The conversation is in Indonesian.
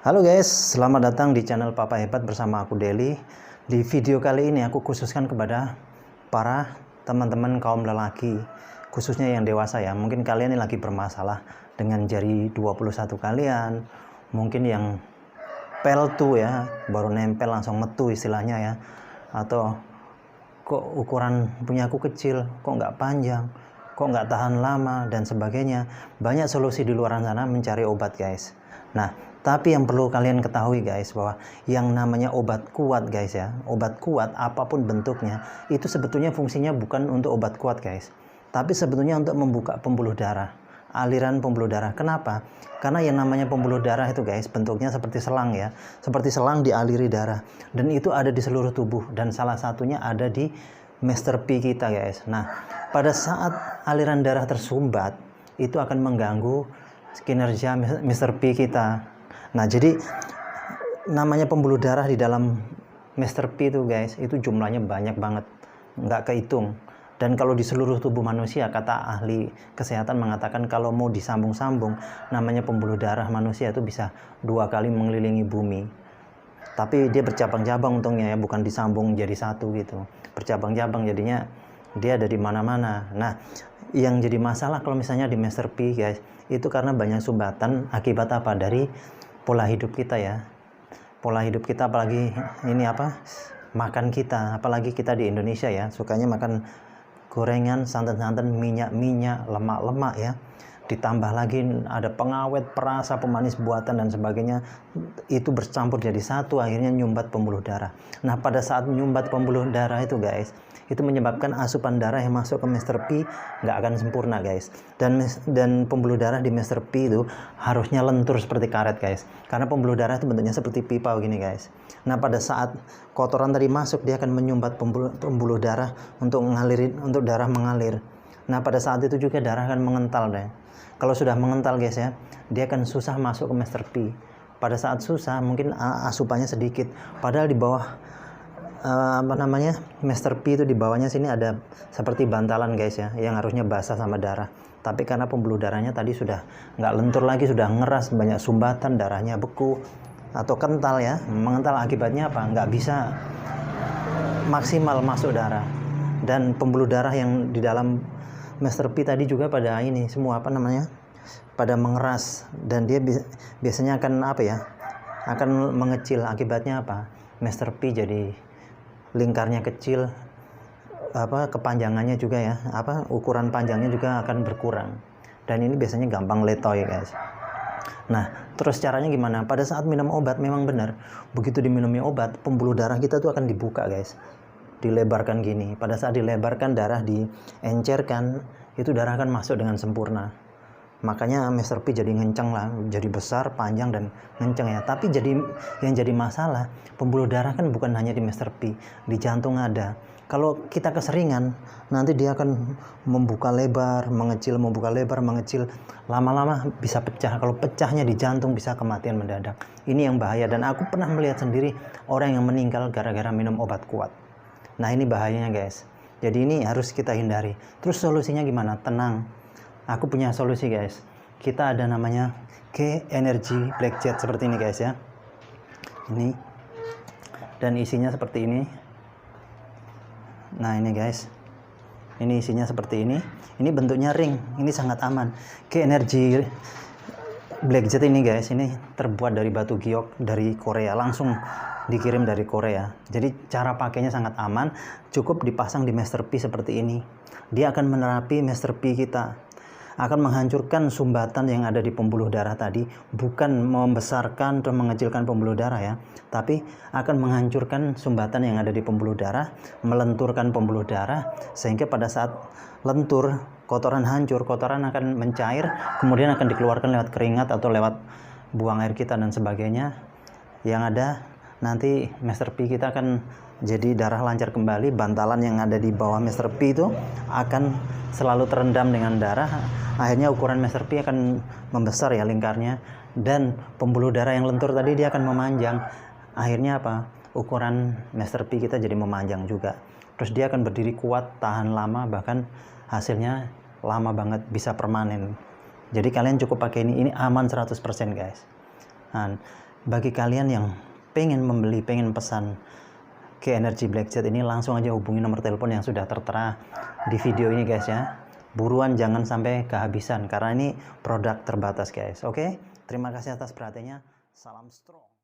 Halo guys, selamat datang di channel Papa Hebat bersama aku Deli. Di video kali ini aku khususkan kepada para teman-teman kaum lelaki, khususnya yang dewasa ya. Mungkin kalian ini lagi bermasalah dengan jari 21 kalian, mungkin yang peltu ya, baru nempel langsung metu istilahnya ya. Atau kok ukuran punya aku kecil, kok nggak panjang, kok nggak tahan lama dan sebagainya. Banyak solusi di luar sana mencari obat guys. Nah, tapi yang perlu kalian ketahui guys, bahwa yang namanya obat kuat guys ya, obat kuat apapun bentuknya, itu sebetulnya fungsinya bukan untuk obat kuat guys, tapi sebetulnya untuk membuka pembuluh darah, aliran pembuluh darah. Kenapa? Karena yang namanya pembuluh darah itu guys, bentuknya seperti selang ya, seperti selang dialiri darah, dan itu ada di seluruh tubuh, dan salah satunya ada di Master P kita guys. Nah, pada saat aliran darah tersumbat, itu akan mengganggu kinerja Master P kita. Nah, jadi namanya pembuluh darah di dalam Master P itu guys, itu jumlahnya banyak banget, nggak kehitung. Dan kalau di seluruh tubuh manusia, kata ahli kesehatan mengatakan kalau mau disambung-sambung, namanya pembuluh darah manusia itu bisa 2 kali mengelilingi bumi. Tapi dia bercabang-cabang untungnya ya, bukan disambung jadi satu gitu. Bercabang-cabang, jadinya dia ada di mana-mana. Nah, yang jadi masalah kalau misalnya di Master P guys, itu karena banyak sumbatan akibat apa? Dari pola hidup kita ya. Pola hidup kita, apalagi ini apa? Makan kita, apalagi kita di Indonesia ya, sukanya makan gorengan, santan-santan, minyak-minyak, lemak-lemak ya. Ditambah lagi ada pengawet, perasa, pemanis buatan dan sebagainya, itu bercampur jadi satu, akhirnya nyumbat pembuluh darah. Nah, pada saat nyumbat pembuluh darah itu guys, itu menyebabkan asupan darah yang masuk ke Master P nggak akan sempurna guys, dan pembuluh darah di Master P itu harusnya lentur seperti karet guys, karena pembuluh darah itu bentuknya seperti pipa gini guys. Nah, pada saat kotoran tadi masuk, dia akan menyumbat pembuluh darah untuk darah mengalir. Nah, pada saat itu juga darah akan mengental deh. Kalau sudah mengental guys ya, dia akan susah masuk ke Master P. Pada saat susah mungkin asupannya sedikit, padahal di bawah Master P itu di bawahnya sini ada seperti bantalan guys ya, yang harusnya basah sama darah. Tapi karena pembuluh darahnya tadi sudah nggak lentur lagi, sudah ngeras, banyak sumbatan, darahnya beku atau kental ya, mengental, akibatnya apa? Nggak bisa maksimal masuk darah. Dan pembuluh darah yang di dalam Master P tadi juga pada ini semua pada mengeras, dan dia biasanya akan akan mengecil. Akibatnya apa? Master P jadi lingkarnya kecil, kepanjangannya juga ya, ukuran panjangnya juga akan berkurang, dan ini biasanya gampang letoy guys. Nah, terus caranya gimana? Pada saat minum obat memang benar, begitu diminumnya obat, pembuluh darah kita tuh akan dibuka guys, dilebarkan gini. Pada saat dilebarkan, darah diencerkan, itu darah akan masuk dengan sempurna. Makanya Master P jadi ngenceng lah, jadi besar, panjang, dan ngenceng ya. Tapi yang jadi masalah, pembuluh darah kan bukan hanya di Master P, di jantung ada. Kalau kita keseringan, nanti dia akan membuka lebar, mengecil, membuka lebar, mengecil. Lama-lama bisa pecah. Kalau pecahnya di jantung bisa kematian mendadak. Ini yang bahaya, dan aku pernah melihat sendiri orang yang meninggal gara-gara minum obat kuat. Nah, ini bahayanya guys. Jadi ini harus kita hindari. Terus solusinya gimana? Tenang. Aku punya solusi guys. Kita ada namanya K Energy Black Jet seperti ini guys ya. Ini. Dan isinya seperti ini. Nah, ini guys. Ini isinya seperti ini. Ini bentuknya ring. Ini sangat aman. K Energy Black Jet ini guys, ini terbuat dari batu giok dari Korea, langsung dikirim dari Korea. Jadi cara pakainya sangat aman. Cukup dipasang di Master P seperti ini. Dia akan menerapi Master P kita, akan menghancurkan sumbatan yang ada di pembuluh darah tadi, bukan membesarkan atau mengecilkan pembuluh darah ya, tapi akan menghancurkan sumbatan yang ada di pembuluh darah, melenturkan pembuluh darah, sehingga pada saat lentur, kotoran hancur, kotoran akan mencair, kemudian akan dikeluarkan lewat keringat atau lewat buang air kita dan sebagainya. Yang ada nanti Master P kita akan jadi darah lancar kembali. Bantalan yang ada di bawah Master P itu akan selalu terendam dengan darah. Akhirnya ukuran Master P akan membesar ya lingkarnya, dan pembuluh darah yang lentur tadi dia akan memanjang. Akhirnya apa? Ukuran Master P kita jadi memanjang juga. Terus dia akan berdiri kuat, tahan lama, bahkan hasilnya lama banget, bisa permanen. Jadi kalian cukup pakai ini aman 100% guys. Nah, bagi kalian yang pengen membeli, pengen pesan G-Energy Blackjet ini, langsung aja hubungi nomor telepon yang sudah tertera di video ini guys ya. Buruan, jangan sampai kehabisan karena ini produk terbatas guys. Oke, terima kasih atas perhatiannya. Salam strong.